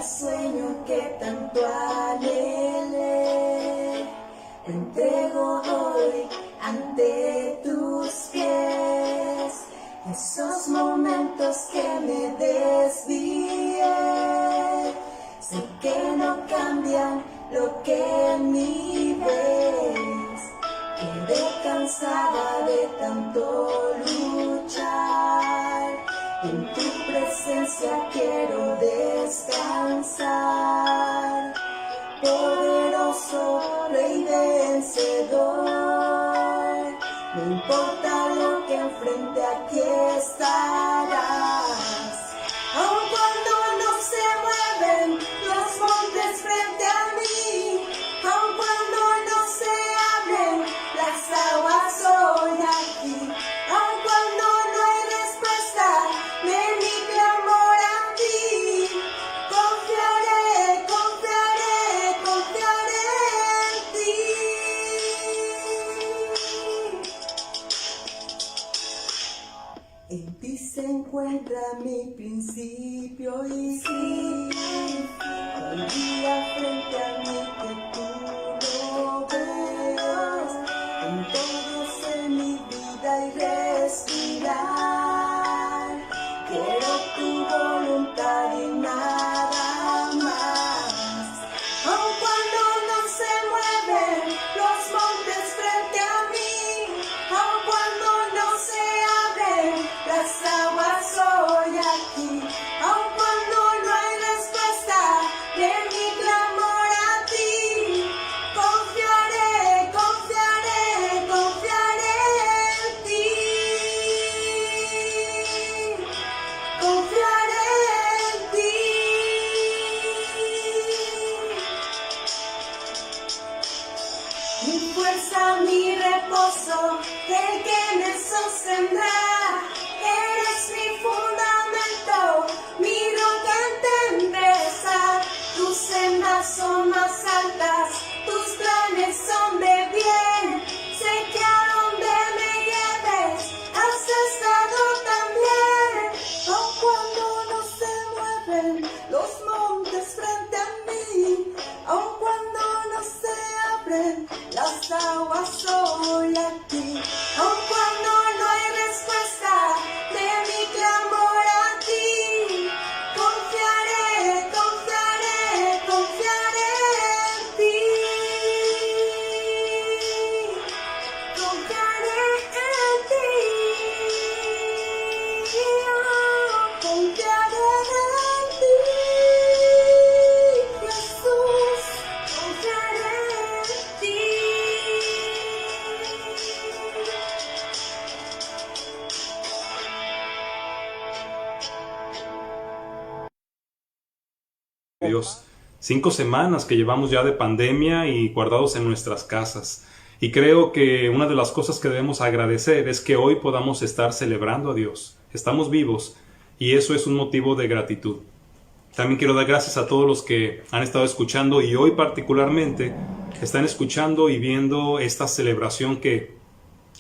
sueño que tanto anhelé, te entrego hoy ante tus pies. Esos momentos que me desvié, sé que no cambian lo que en mí ves. Quedé cansada de tanto luchar, en tu presencia quiero descansar. Poderoso Rey vencedor, no importa lo que enfrente, aquí estarás. Aun cuando no se mueven los montes frente a mí, aun cuando no se abren las aguas, hoy aquí. Aun cuando no hay respuesta de mi clamor a ti, confiaré, confiaré, confiaré en ti. En ti se encuentra mi principio y fin. El día frente a mí que tú lo ves, en todo sé mi vida y respirar. Quiero tu voluntad y nada más. Aun cuando no se mueven los montes frente a mí, aun cuando no se abren las aguas, hoy aquí. Aun cuando no hay respuesta de mi clamor a ti, confiaré, confiaré, confiaré en ti. Confiaré en ti. Mi fuerza, mi reposo, el que me sostendrá. Eres mi fundamento, mi roca en tempestad. Tus sendas son más altas, tus planes son de bien. Sé que a donde me lleves has estado también. Aun cuando no se mueven los montes frente a mí, aun cuando no se abren las aguas, hoy aquí. Aun cuando no hay respuesta de mi clamor a ti, confiaré, confiaré, confiaré en ti. Confiaré en ti. Confiaré en ti, Jesús. Confiaré en ti. Dios, 5 semanas que llevamos ya de pandemia y guardados en nuestras casas. Y creo que una de las cosas que debemos agradecer es que hoy podamos estar celebrando a Dios. Estamos vivos y eso es un motivo de gratitud. También quiero dar gracias a todos los que han estado escuchando y hoy particularmente están escuchando y viendo esta celebración que,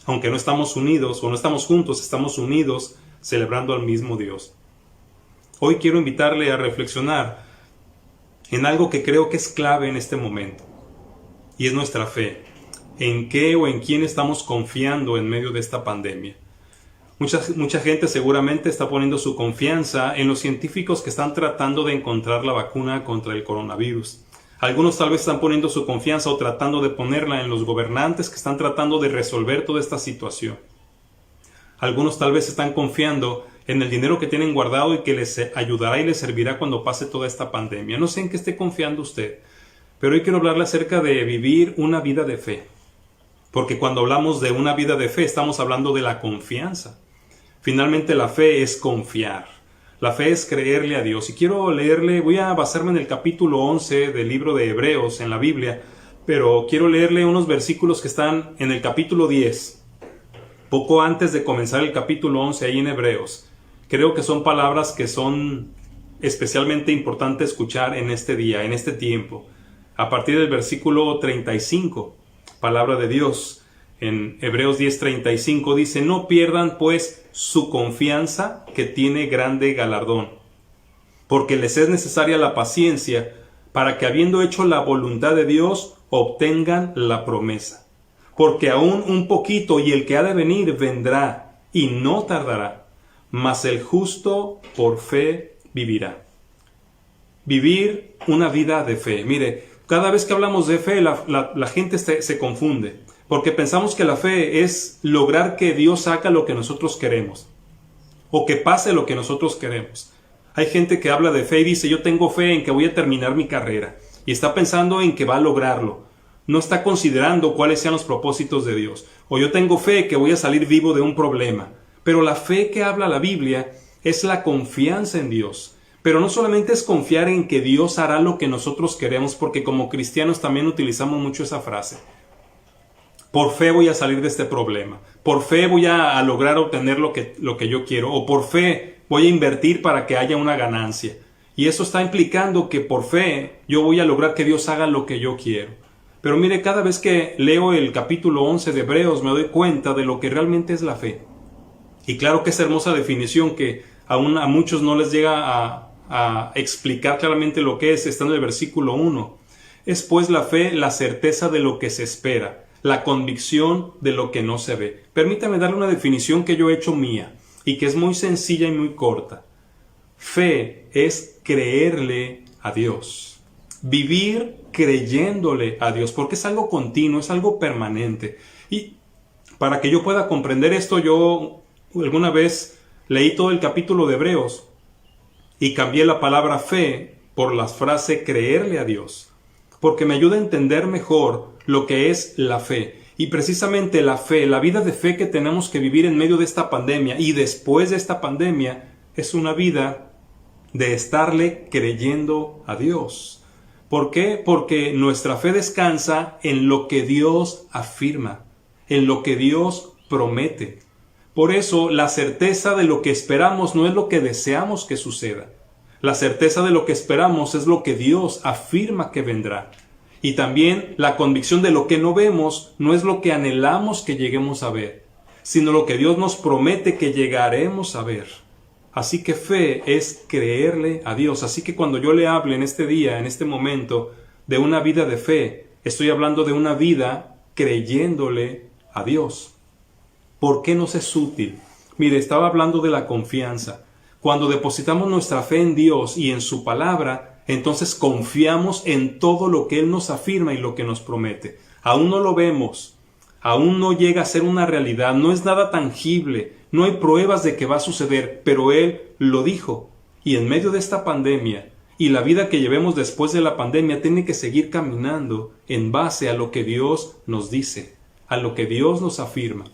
aunque no estamos unidos o no estamos juntos, estamos unidos celebrando al mismo Dios. Hoy quiero invitarle a reflexionar en algo que creo que es clave en este momento, y es nuestra fe. ¿En qué o en quién estamos confiando en medio de esta pandemia? Mucha gente seguramente está poniendo su confianza en los científicos que están tratando de encontrar la vacuna contra el coronavirus. Algunos tal vez están poniendo su confianza o tratando de ponerla en los gobernantes que están tratando de resolver toda esta situación. Algunos tal vez están confiando en el dinero que tienen guardado y que les ayudará y les servirá cuando pase toda esta pandemia. No sé en qué esté confiando usted, pero hoy quiero hablarle acerca de vivir una vida de fe. Porque cuando hablamos de una vida de fe, estamos hablando de la confianza. Finalmente la fe es confiar. La fe es creerle a Dios. Y quiero leerle, voy a basarme en el capítulo 11 del libro de Hebreos en la Biblia, pero quiero leerle unos versículos que están en el capítulo 10. Poco antes de comenzar el capítulo 11 ahí en Hebreos. Creo que son palabras que son especialmente importantes escuchar en este día, en este tiempo. A partir del versículo 35, palabra de Dios, en Hebreos 10:35 dice: no pierdan pues su confianza, que tiene grande galardón. porque les es necesaria la paciencia para que habiendo hecho la voluntad de Dios, obtengan la promesa. Porque aún un poquito y el que ha de venir vendrá y no tardará, mas el justo por fe vivirá. Vivir una vida de fe. Mire, cada vez que hablamos de fe, la gente se confunde, porque pensamos que la fe es lograr que Dios haga lo que nosotros queremos, o que pase lo que nosotros queremos. Hay gente que habla de fe y dice, yo tengo fe en que voy a terminar mi carrera, y está pensando en que va a lograrlo. No está considerando cuáles sean los propósitos de Dios. O yo tengo fe que voy a salir vivo de un problema. Pero la fe que habla la Biblia es la confianza en Dios. Pero no solamente es confiar en que Dios hará lo que nosotros queremos, porque como cristianos también utilizamos mucho esa frase. Por fe voy a salir de este problema. Por fe voy a lograr obtener lo que yo quiero. O por fe voy a invertir para que haya una ganancia. Y eso está implicando que por fe yo voy a lograr que Dios haga lo que yo quiero. Pero mire, cada vez que leo el capítulo 11 de Hebreos me doy cuenta de lo que realmente es la fe. Y claro que esa hermosa definición que aún a muchos no les llega a explicar claramente lo que es, está en el versículo 1. Es pues la fe la certeza de lo que se espera, la convicción de lo que no se ve. Permítame darle una definición que yo he hecho mía y que es muy sencilla y muy corta. Fe es creerle a Dios. Vivir creyéndole a Dios, porque es algo continuo, es algo permanente. Y para que yo pueda comprender esto, yo alguna vez leí todo el capítulo de Hebreos y cambié la palabra fe por la frase creerle a Dios, porque me ayuda a entender mejor lo que es la fe. Y precisamente la fe, la vida de fe que tenemos que vivir en medio de esta pandemia y después de esta pandemia, es una vida de estarle creyendo a Dios. ¿Por qué? Porque nuestra fe descansa en lo que Dios afirma, en lo que Dios promete. Por eso, la certeza de lo que esperamos no es lo que deseamos que suceda. La certeza de lo que esperamos es lo que Dios afirma que vendrá. Y también la convicción de lo que no vemos no es lo que anhelamos que lleguemos a ver, sino lo que Dios nos promete que llegaremos a ver. Así que fe es creerle a Dios. Así que cuando yo le hable en este día, en este momento, de una vida de fe, estoy hablando de una vida creyéndole a Dios. ¿Por qué nos es útil? Mire, estaba hablando de la confianza. Cuando depositamos nuestra fe en Dios y en su palabra, entonces confiamos en todo lo que Él nos afirma y lo que nos promete. Aún no lo vemos, aún no llega a ser una realidad, no es nada tangible. No hay pruebas de que va a suceder, pero Él lo dijo. Y en medio de esta pandemia y la vida que llevemos después de la pandemia tiene que seguir caminando en base a lo que Dios nos dice, a lo que Dios nos afirma.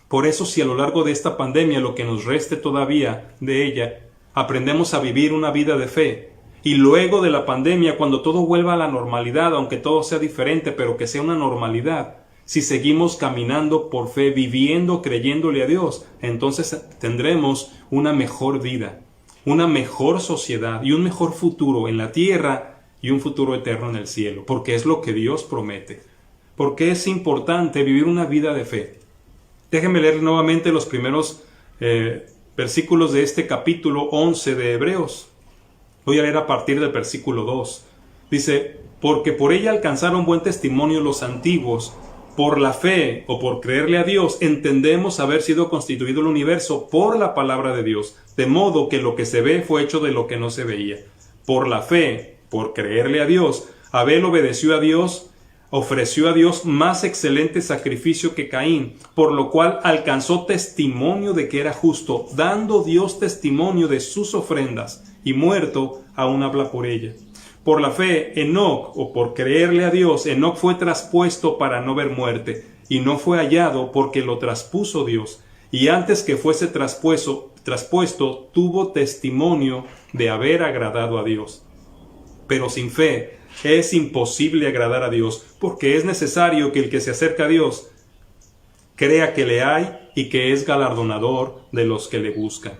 Por eso, si a lo largo de esta pandemia, lo que nos reste todavía de ella, aprendemos a vivir una vida de fe, y luego de la pandemia, cuando todo vuelva a la normalidad, aunque todo sea diferente, pero que sea una normalidad, si seguimos caminando por fe, viviendo, creyéndole a Dios, entonces tendremos una mejor vida, una mejor sociedad y un mejor futuro en la tierra y un futuro eterno en el cielo, porque es lo que Dios promete. Porque es importante vivir una vida de fe. Déjenme leer nuevamente los primeros versículos de este capítulo 11 de Hebreos. Voy a leer a partir del versículo 2. Dice, porque por ella alcanzaron buen testimonio los antiguos. Por la fe o por creerle a Dios, entendemos haber sido constituido el universo por la palabra de Dios, de modo que lo que se ve fue hecho de lo que no se veía. Por la fe, por creerle a Dios, Abel obedeció a Dios, ofreció a Dios más excelente sacrificio que Caín, por lo cual alcanzó testimonio de que era justo, dando Dios testimonio de sus ofrendas, y muerto aún habla por ella. Por la fe, Enoc, o por creerle a Dios, Enoc fue traspuesto para no ver muerte, y no fue hallado porque lo traspuso Dios. Y antes que fuese traspuesto, tuvo testimonio de haber agradado a Dios. Pero sin fe es imposible agradar a Dios, porque es necesario que el que se acerca a Dios crea que le hay y que es galardonador de los que le buscan.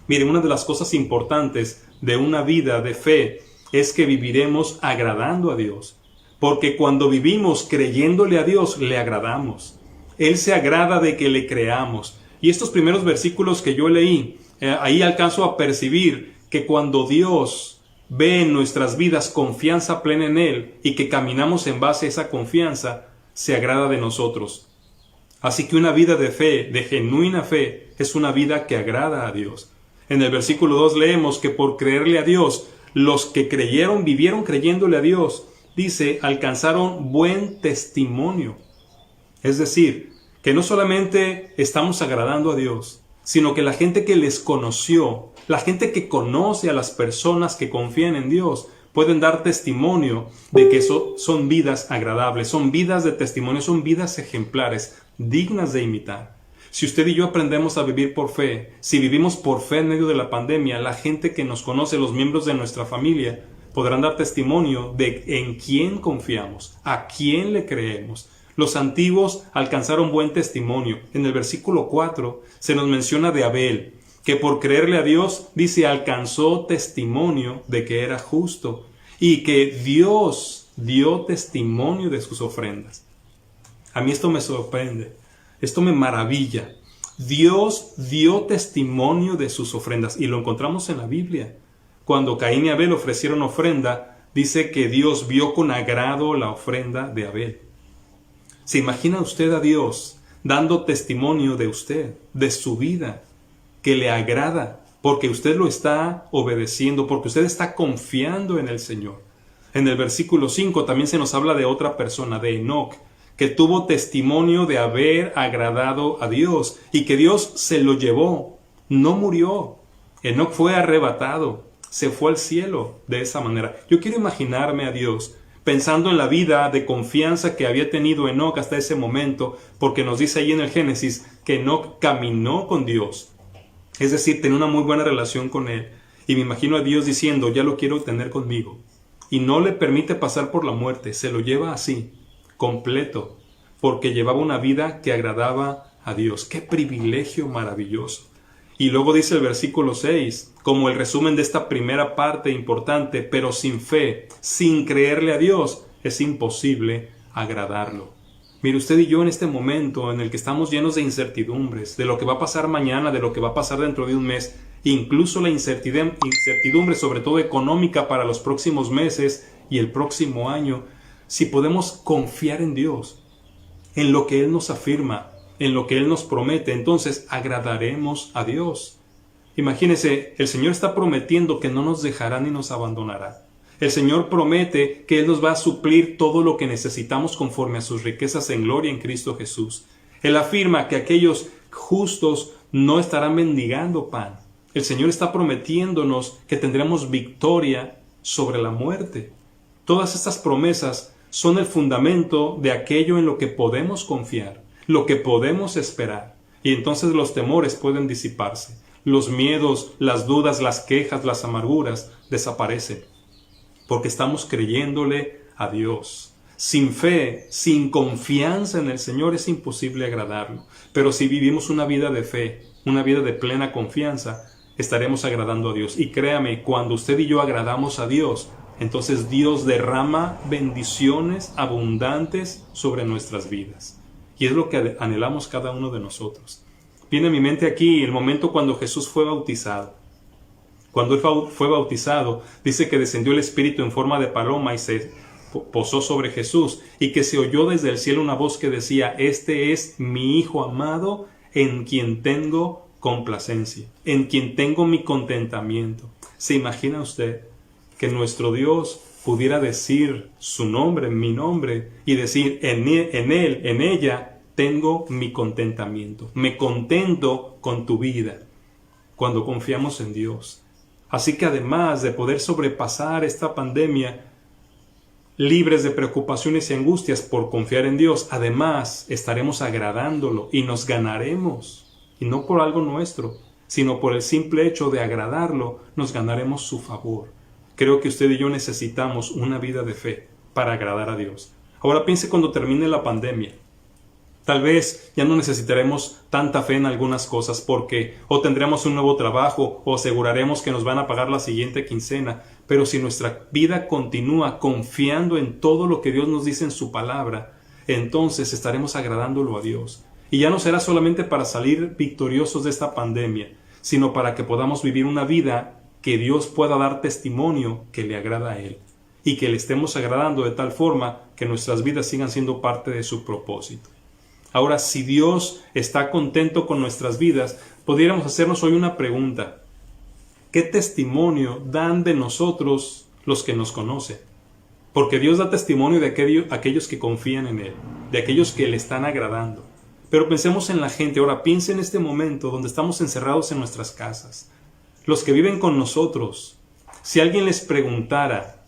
Miren, una de las cosas importantes de una vida de fe es que viviremos agradando a Dios, porque cuando vivimos creyéndole a Dios, le agradamos. Él se agrada de que le creamos. Y estos primeros versículos que yo leí, ahí alcanzo a percibir que cuando Dios ve en nuestras vidas confianza plena en Él y que caminamos en base a esa confianza, se agrada de nosotros. Así que una vida de fe, de genuina fe, es una vida que agrada a Dios. En el versículo 2 leemos que por creerle a Dios, los que creyeron, vivieron creyéndole a Dios, dice, alcanzaron buen testimonio. Es decir, que no solamente estamos agradando a Dios, sino que la gente que les conoció, la gente que conoce a las personas que confían en Dios, pueden dar testimonio de que son vidas agradables, son vidas de testimonio, son vidas ejemplares, dignas de imitar. Si usted y yo aprendemos a vivir por fe, si vivimos por fe en medio de la pandemia, la gente que nos conoce, los miembros de nuestra familia, podrán dar testimonio de en quién confiamos, a quién le creemos. Los antiguos alcanzaron buen testimonio. En el versículo 4 se nos menciona de Abel, que por creerle a Dios, dice, alcanzó testimonio de que era justo y que Dios dio testimonio de sus ofrendas. A mí esto me sorprende, esto me maravilla. Dios dio testimonio de sus ofrendas y lo encontramos en la Biblia. Cuando Caín y Abel ofrecieron ofrenda, dice que Dios vio con agrado la ofrenda de Abel. ¿Se imagina usted a Dios dando testimonio de usted, de su vida, que le agrada, porque usted lo está obedeciendo, porque usted está confiando en el Señor? En el versículo 5 también se nos habla de otra persona, de Enoc, que tuvo testimonio de haber agradado a Dios y que Dios se lo llevó, no murió. Enoc fue arrebatado, se fue al cielo de esa manera. Yo quiero imaginarme a Dios pensando en la vida de confianza que había tenido Enoc hasta ese momento, porque nos dice ahí en el Génesis que Enoc caminó con Dios. Es decir, tenía una muy buena relación con Él. Y me imagino a Dios diciendo, ya lo quiero tener conmigo. Y no le permite pasar por la muerte, se lo lleva así, completo, porque llevaba una vida que agradaba a Dios. ¡Qué privilegio maravilloso! Y luego dice el versículo 6, como el resumen de esta primera parte importante, pero sin fe, sin creerle a Dios, es imposible agradarlo. Mire, usted y yo en este momento en el que estamos llenos de incertidumbres, de lo que va a pasar mañana, de lo que va a pasar dentro de un mes, incluso la incertidumbre sobre todo económica para los próximos meses y el próximo año, si podemos confiar en Dios, en lo que Él nos afirma, en lo que Él nos promete, entonces agradaremos a Dios. Imagínese, el Señor está prometiendo que no nos dejará ni nos abandonará. El Señor promete que Él nos va a suplir todo lo que necesitamos conforme a sus riquezas en gloria en Cristo Jesús. Él afirma que aquellos justos no estarán mendigando pan. El Señor está prometiéndonos que tendremos victoria sobre la muerte. Todas estas promesas son el fundamento de aquello en lo que podemos confiar, lo que podemos esperar. Y entonces los temores pueden disiparse. Los miedos, las dudas, las quejas, las amarguras desaparecen. Porque estamos creyéndole a Dios. Sin fe, sin confianza en el Señor es imposible agradarlo. Pero si vivimos una vida de fe, una vida de plena confianza, estaremos agradando a Dios. Y créame, cuando usted y yo agradamos a Dios, entonces Dios derrama bendiciones abundantes sobre nuestras vidas. Y es lo que anhelamos cada uno de nosotros. Viene a mi mente aquí el momento cuando Jesús fue bautizado. Cuando Él fue bautizado, dice que descendió el Espíritu en forma de paloma y se posó sobre Jesús, y que se oyó desde el cielo una voz que decía, este es mi Hijo amado, en quien tengo complacencia, en quien tengo mi contentamiento. ¿Se imagina usted que nuestro Dios pudiera decir su nombre, mi nombre, y decir en Él, en ella, tengo mi contentamiento? Me contento con tu vida cuando confiamos en Dios. Así que además de poder sobrepasar esta pandemia libres de preocupaciones y angustias por confiar en Dios, además estaremos agradándolo y nos ganaremos, y no por algo nuestro, sino por el simple hecho de agradarlo, nos ganaremos su favor. Creo que usted y yo necesitamos una vida de fe para agradar a Dios. Ahora piense cuando termine la pandemia. Tal vez ya no necesitaremos tanta fe en algunas cosas porque o tendremos un nuevo trabajo o aseguraremos que nos van a pagar la siguiente quincena. Pero si nuestra vida continúa confiando en todo lo que Dios nos dice en su palabra, entonces estaremos agradándolo a Dios. Y ya no será solamente para salir victoriosos de esta pandemia, sino para que podamos vivir una vida que Dios pueda dar testimonio que le agrada a Él y que le estemos agradando de tal forma que nuestras vidas sigan siendo parte de su propósito. Ahora, si Dios está contento con nuestras vidas, pudiéramos hacernos hoy una pregunta. ¿Qué testimonio dan de nosotros los que nos conocen? Porque Dios da testimonio de aquellos que confían en Él, de aquellos que le están agradando. Pero pensemos en la gente. Ahora, piense en este momento donde estamos encerrados en nuestras casas. Los que viven con nosotros, si alguien les preguntara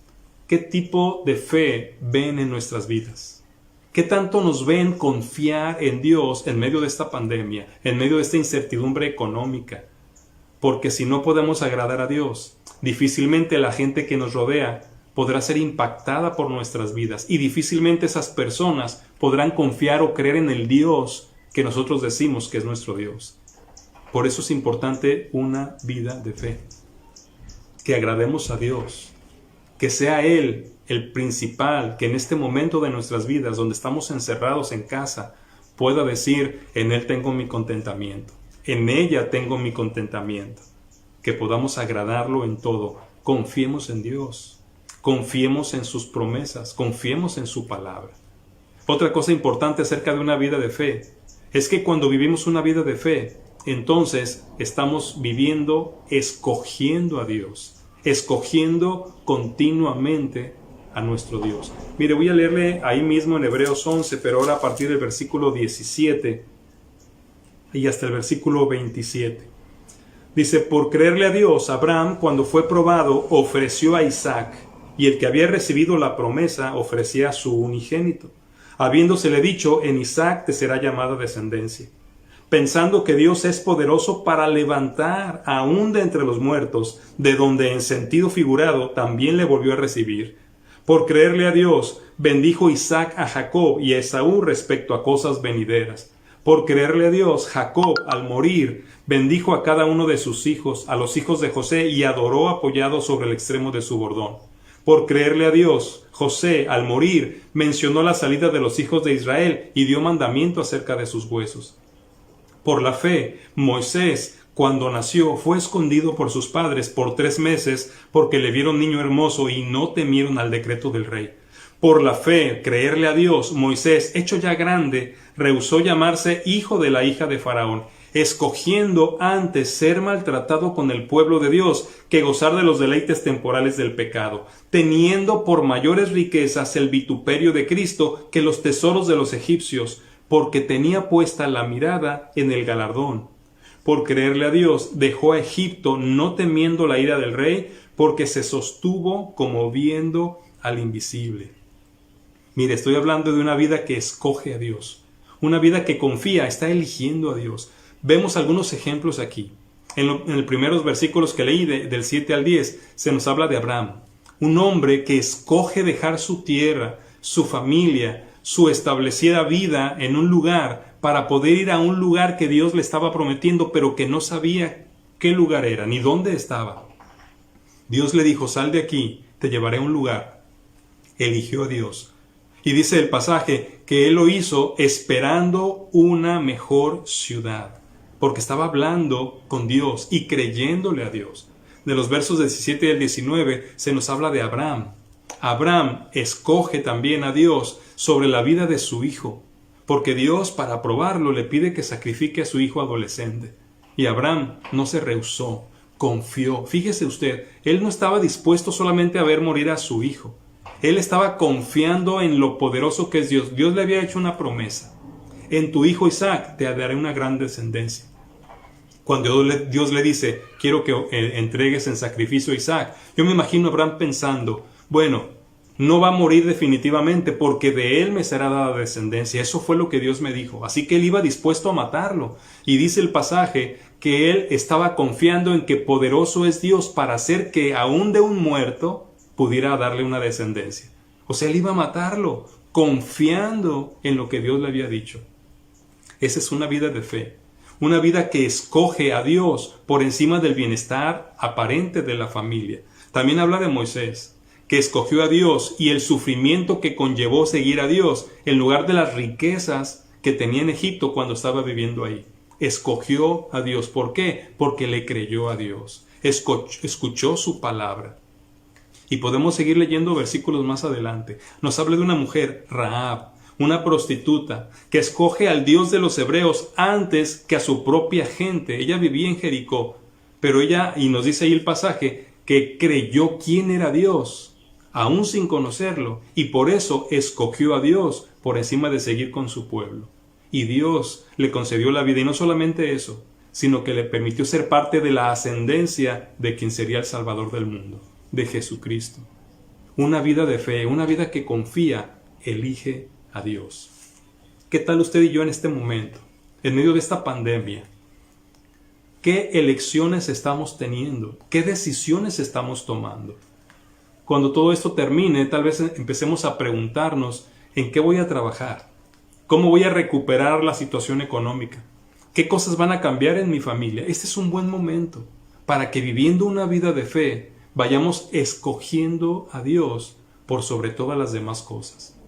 qué tipo de fe ven en nuestras vidas, qué tanto nos ven confiar en Dios en medio de esta pandemia, en medio de esta incertidumbre económica, porque si no podemos agradar a Dios, difícilmente la gente que nos rodea podrá ser impactada por nuestras vidas y difícilmente esas personas podrán confiar o creer en el Dios que nosotros decimos que es nuestro Dios. Por eso es importante una vida de fe. Que agrademos a Dios. Que sea Él el principal, que en este momento de nuestras vidas, donde estamos encerrados en casa, pueda decir, en Él tengo mi contentamiento. En ella tengo mi contentamiento. Que podamos agradarlo en todo. Confiemos en Dios. Confiemos en sus promesas. Confiemos en su palabra. Otra cosa importante acerca de una vida de fe es que cuando vivimos una vida de fe, entonces estamos viviendo, escogiendo a Dios, escogiendo continuamente a nuestro Dios. Mire, voy a leerle ahí mismo en Hebreos 11, pero ahora a partir del versículo 17 y hasta el versículo 27. Dice, por creerle a Dios, Abraham, cuando fue probado, ofreció a Isaac, y el que había recibido la promesa ofrecía a su unigénito, habiéndosele dicho, en Isaac te será llamada descendencia, pensando que Dios es poderoso para levantar aún de entre los muertos, de donde en sentido figurado también le volvió a recibir. Por creerle a Dios, bendijo Isaac a Jacob y a Esaú respecto a cosas venideras. Por creerle a Dios, Jacob, al morir, bendijo a cada uno de sus hijos, a los hijos de José, y adoró apoyado sobre el extremo de su bordón. Por creerle a Dios, José, al morir, mencionó la salida de los hijos de Israel y dio mandamiento acerca de sus huesos. Por la fe, Moisés, cuando nació, fue escondido por sus padres por 3 meses porque le vieron niño hermoso y no temieron al decreto del rey. Por la fe, creerle a Dios, Moisés, hecho ya grande, rehusó llamarse hijo de la hija de Faraón, escogiendo antes ser maltratado con el pueblo de Dios que gozar de los deleites temporales del pecado, teniendo por mayores riquezas el vituperio de Cristo que los tesoros de los egipcios, porque tenía puesta la mirada en el galardón. Por creerle a Dios, dejó a Egipto no temiendo la ira del rey, porque se sostuvo como viendo al invisible. Mire, estoy hablando de una vida que escoge a Dios, una vida que confía, está eligiendo a Dios. Vemos algunos ejemplos aquí. En los primeros versículos que leí, del 7 al 10, se nos habla de Abraham, un hombre que escoge dejar su tierra, su familia, su establecida vida en un lugar para poder ir a un lugar que Dios le estaba prometiendo, pero que no sabía qué lugar era, ni dónde estaba. Dios le dijo, sal de aquí, te llevaré a un lugar. Eligió a Dios. Y dice el pasaje que él lo hizo esperando una mejor ciudad, porque estaba hablando con Dios y creyéndole a Dios. De los versos 17 al 19 se nos habla de Abraham. Abraham escoge también a Dios sobre la vida de su hijo, porque Dios, para aprobarlo, le pide que sacrifique a su hijo adolescente. Y Abraham no se rehusó, confió. Fíjese usted, él no estaba dispuesto solamente a ver morir a su hijo. Él estaba confiando en lo poderoso que es Dios. Dios le había hecho una promesa. En tu hijo Isaac te daré una gran descendencia. Cuando Dios le dice, quiero que entregues en sacrificio a Isaac, yo me imagino a Abraham pensando, bueno, no va a morir definitivamente porque de él me será dada descendencia. Eso fue lo que Dios me dijo. Así que él iba dispuesto a matarlo. Y dice el pasaje que él estaba confiando en que poderoso es Dios para hacer que aún de un muerto pudiera darle una descendencia. O sea, él iba a matarlo, confiando en lo que Dios le había dicho. Esa es una vida de fe. Una vida que escoge a Dios por encima del bienestar aparente de la familia. También habla de Moisés, que escogió a Dios y el sufrimiento que conllevó seguir a Dios en lugar de las riquezas que tenía en Egipto cuando estaba viviendo ahí. Escogió a Dios. ¿Por qué? Porque le creyó a Dios. escuchó su palabra. Y podemos seguir leyendo versículos más adelante. Nos habla de una mujer, Rahab, una prostituta, que escoge al Dios de los hebreos antes que a su propia gente. Ella vivía en Jericó, pero ella, y nos dice ahí el pasaje, que creyó quién era Dios, aún sin conocerlo, y por eso escogió a Dios por encima de seguir con su pueblo. Y Dios le concedió la vida, y no solamente eso, sino que le permitió ser parte de la ascendencia de quien sería el Salvador del mundo, de Jesucristo. Una vida de fe, una vida que confía, elige a Dios. ¿Qué tal usted y yo en este momento, en medio de esta pandemia? ¿Qué elecciones estamos teniendo? ¿Qué decisiones estamos tomando? Cuando todo esto termine, tal vez empecemos a preguntarnos en qué voy a trabajar, cómo voy a recuperar la situación económica, qué cosas van a cambiar en mi familia. Este es un buen momento para que, viviendo una vida de fe, vayamos escogiendo a Dios por sobre todas las demás cosas.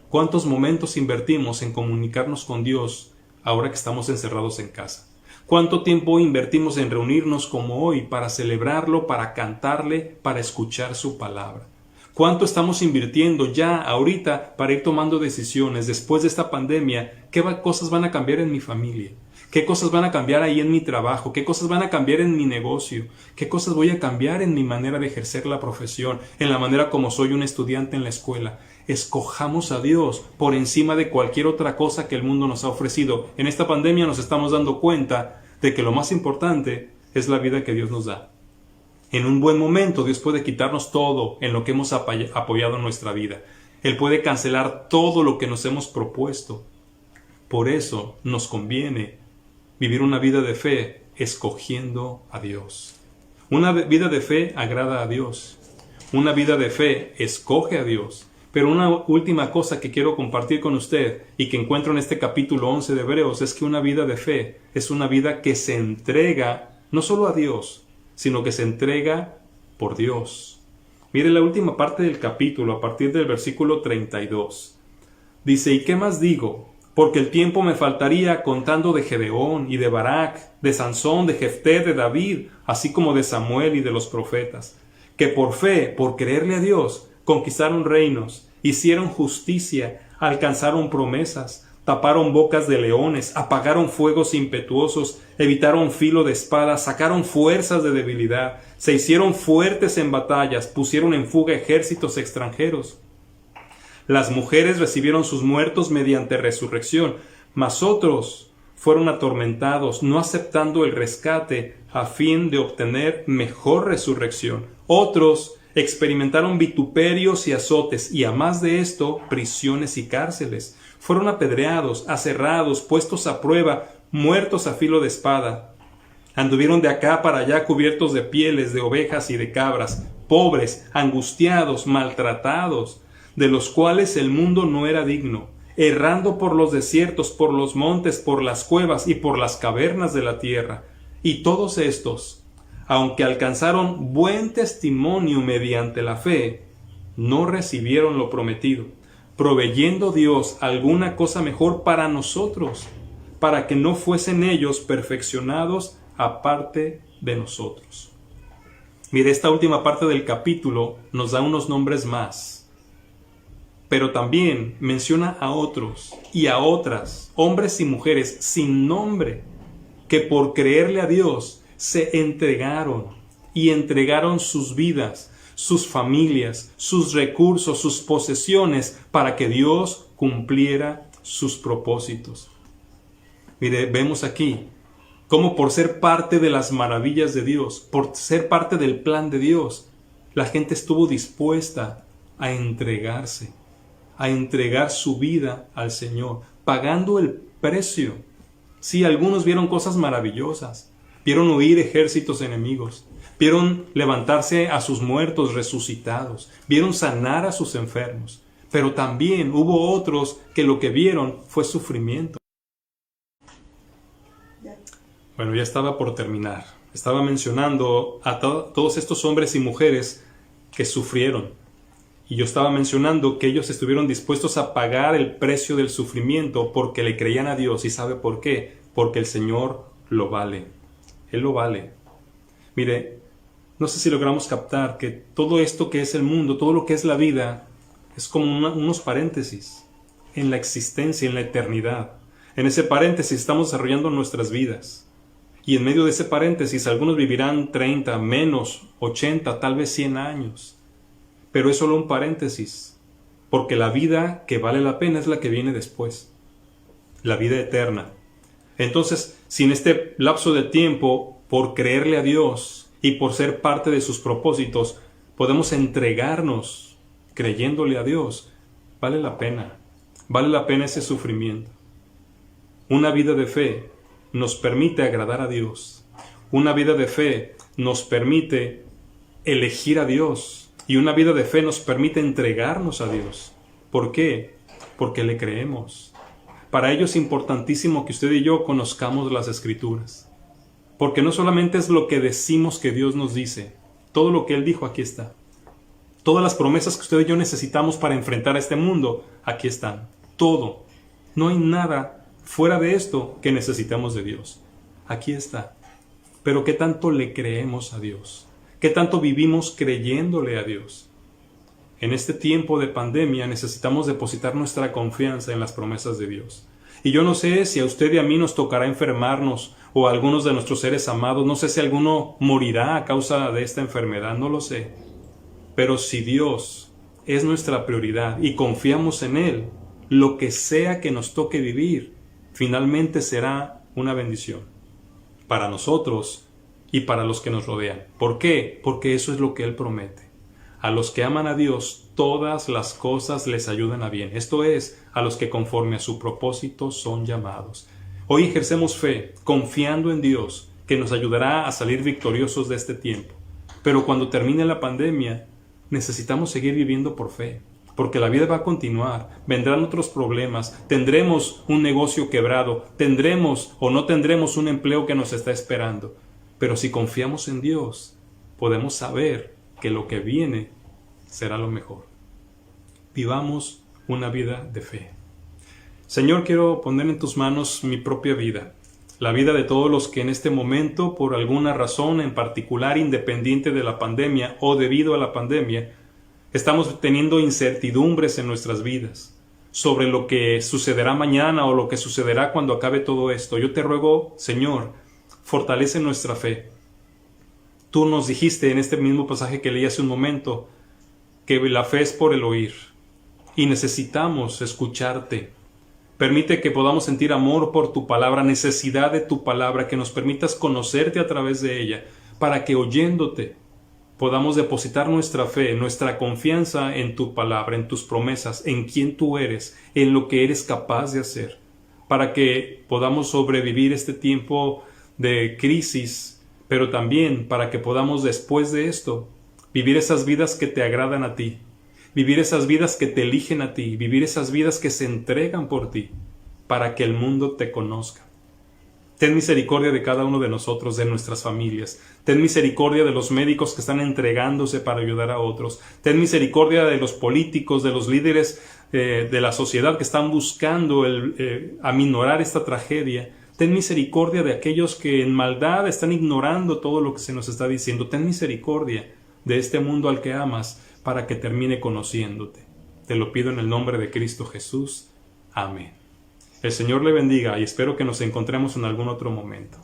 ¿Cuántos momentos invertimos en comunicarnos con Dios ahora que estamos encerrados en casa? ¿Cuánto tiempo invertimos en reunirnos como hoy para celebrarlo, para cantarle, para escuchar su palabra? ¿Cuánto estamos invirtiendo ya ahorita para ir tomando decisiones después de esta pandemia? ¿Qué cosas van a cambiar en mi familia? ¿Qué cosas van a cambiar ahí en mi trabajo? ¿Qué cosas van a cambiar en mi negocio? ¿Qué cosas voy a cambiar en mi manera de ejercer la profesión? En la manera como soy un estudiante en la escuela. Escojamos a Dios por encima de cualquier otra cosa que el mundo nos ha ofrecido. En esta pandemia nos estamos dando cuenta de que lo más importante es la vida que Dios nos da. En un buen momento Dios puede quitarnos todo en lo que hemos apoyado en nuestra vida. Él puede cancelar todo lo que nos hemos propuesto. Por eso nos conviene vivir una vida de fe escogiendo a Dios. Una vida de fe agrada a Dios. Una vida de fe escoge a Dios. Pero una última cosa que quiero compartir con usted y que encuentro en este capítulo 11 de Hebreos es que una vida de fe es una vida que se entrega no solo a Dios, sino que se entrega por Dios. Mire la última parte del capítulo, a partir del versículo 32. Dice, ¿y qué más digo? Porque el tiempo me faltaría contando de Gedeón y de Barak, de Sansón, de Jefté, de David, así como de Samuel y de los profetas, que por fe, por creerle a Dios, conquistaron reinos, hicieron justicia, alcanzaron promesas, taparon bocas de leones, apagaron fuegos impetuosos, evitaron filo de espada, sacaron fuerzas de debilidad, se hicieron fuertes en batallas, pusieron en fuga ejércitos extranjeros. Las mujeres recibieron sus muertos mediante resurrección, mas otros fueron atormentados, no aceptando el rescate a fin de obtener mejor resurrección. Otros experimentaron vituperios y azotes, y a más de esto, prisiones y cárceles. Fueron apedreados, aserrados, puestos a prueba, muertos a filo de espada. Anduvieron de acá para allá cubiertos de pieles de ovejas y de cabras, pobres, angustiados, maltratados, de los cuales el mundo no era digno, errando por los desiertos, por los montes, por las cuevas y por las cavernas de la tierra. Y todos estos, aunque alcanzaron buen testimonio mediante la fe, no recibieron lo prometido, proveyendo Dios alguna cosa mejor para nosotros, para que no fuesen ellos perfeccionados aparte de nosotros. Mire, esta última parte del capítulo nos da unos nombres más, pero también menciona a otros y a otras, hombres y mujeres sin nombre, que por creerle a Dios se entregaron y entregaron sus vidas, sus familias, sus recursos, sus posesiones para que Dios cumpliera sus propósitos. Mire, vemos aquí cómo por ser parte de las maravillas de Dios, por ser parte del plan de Dios, la gente estuvo dispuesta a entregarse, a entregar su vida al Señor, pagando el precio. Sí, algunos vieron cosas maravillosas, vieron huir ejércitos enemigos, vieron levantarse a sus muertos resucitados, vieron sanar a sus enfermos, pero también hubo otros que lo que vieron fue sufrimiento. Bueno, ya estaba por terminar. Estaba mencionando a todos estos hombres y mujeres que sufrieron. Y yo estaba mencionando que ellos estuvieron dispuestos a pagar el precio del sufrimiento porque le creían a Dios. ¿Y sabe por qué? Porque el Señor lo vale. Él lo vale. Mire, no sé si logramos captar que todo esto que es el mundo, todo lo que es la vida, es como unos paréntesis en la existencia, en la eternidad. En ese paréntesis estamos desarrollando nuestras vidas. Y en medio de ese paréntesis algunos vivirán 30, menos, 80, tal vez 100 años. Pero es solo un paréntesis, porque la vida que vale la pena es la que viene después, la vida eterna. Entonces, si en este lapso de tiempo, por creerle a Dios y por ser parte de sus propósitos, podemos entregarnos creyéndole a Dios, vale la pena ese sufrimiento. Una vida de fe nos permite agradar a Dios. Una vida de fe nos permite elegir a Dios. Y una vida de fe nos permite entregarnos a Dios. ¿Por qué? Porque le creemos. Para ello es importantísimo que usted y yo conozcamos las Escrituras. Porque no solamente es lo que decimos que Dios nos dice, todo lo que Él dijo aquí está. Todas las promesas que usted y yo necesitamos para enfrentar a este mundo, aquí están. Todo. No hay nada fuera de esto que necesitamos de Dios. Aquí está. Pero ¿qué tanto le creemos a Dios? ¿Qué tanto vivimos creyéndole a Dios? En este tiempo de pandemia necesitamos depositar nuestra confianza en las promesas de Dios. Y yo no sé si a usted y a mí nos tocará enfermarnos o a algunos de nuestros seres amados. No sé si alguno morirá a causa de esta enfermedad, no lo sé. Pero si Dios es nuestra prioridad y confiamos en Él, lo que sea que nos toque vivir, finalmente será una bendición para nosotros y para los que nos rodean. ¿Por qué? Porque eso es lo que Él promete. A los que aman a Dios, todas las cosas les ayudan a bien. Esto es, a los que conforme a su propósito son llamados. Hoy ejercemos fe, confiando en Dios, que nos ayudará a salir victoriosos de este tiempo. Pero cuando termine la pandemia, necesitamos seguir viviendo por fe. Porque la vida va a continuar, vendrán otros problemas, tendremos un negocio quebrado, tendremos o no tendremos un empleo que nos está esperando. Pero si confiamos en Dios, podemos saber que lo que viene será lo mejor. Vivamos una vida de fe. Señor, quiero poner en tus manos mi propia vida, la vida de todos los que en este momento, por alguna razón en particular, independiente de la pandemia o debido a la pandemia, estamos teniendo incertidumbres en nuestras vidas sobre lo que sucederá mañana o lo que sucederá cuando acabe todo esto. Yo te ruego, Señor, fortalece nuestra fe. Tú nos dijiste en este mismo pasaje que leí hace un momento que la fe es por el oír y necesitamos escucharte. Permite que podamos sentir amor por tu palabra, necesidad de tu palabra, que nos permitas conocerte a través de ella, para que oyéndote podamos depositar nuestra fe, nuestra confianza en tu palabra, en tus promesas, en quién tú eres, en lo que eres capaz de hacer, para que podamos sobrevivir este tiempo de crisis, pero también para que podamos después de esto vivir esas vidas que te agradan a ti, vivir esas vidas que te eligen a ti, vivir esas vidas que se entregan por ti, para que el mundo te conozca. Ten misericordia de cada uno de nosotros, de nuestras familias. Ten misericordia de los médicos que están entregándose para ayudar a otros. Ten misericordia de los políticos, de los líderes de la sociedad que están buscando aminorar esta tragedia. Ten misericordia de aquellos que en maldad están ignorando todo lo que se nos está diciendo. Ten misericordia de este mundo al que amas para que termine conociéndote. Te lo pido en el nombre de Cristo Jesús. Amén. El Señor le bendiga y espero que nos encontremos en algún otro momento.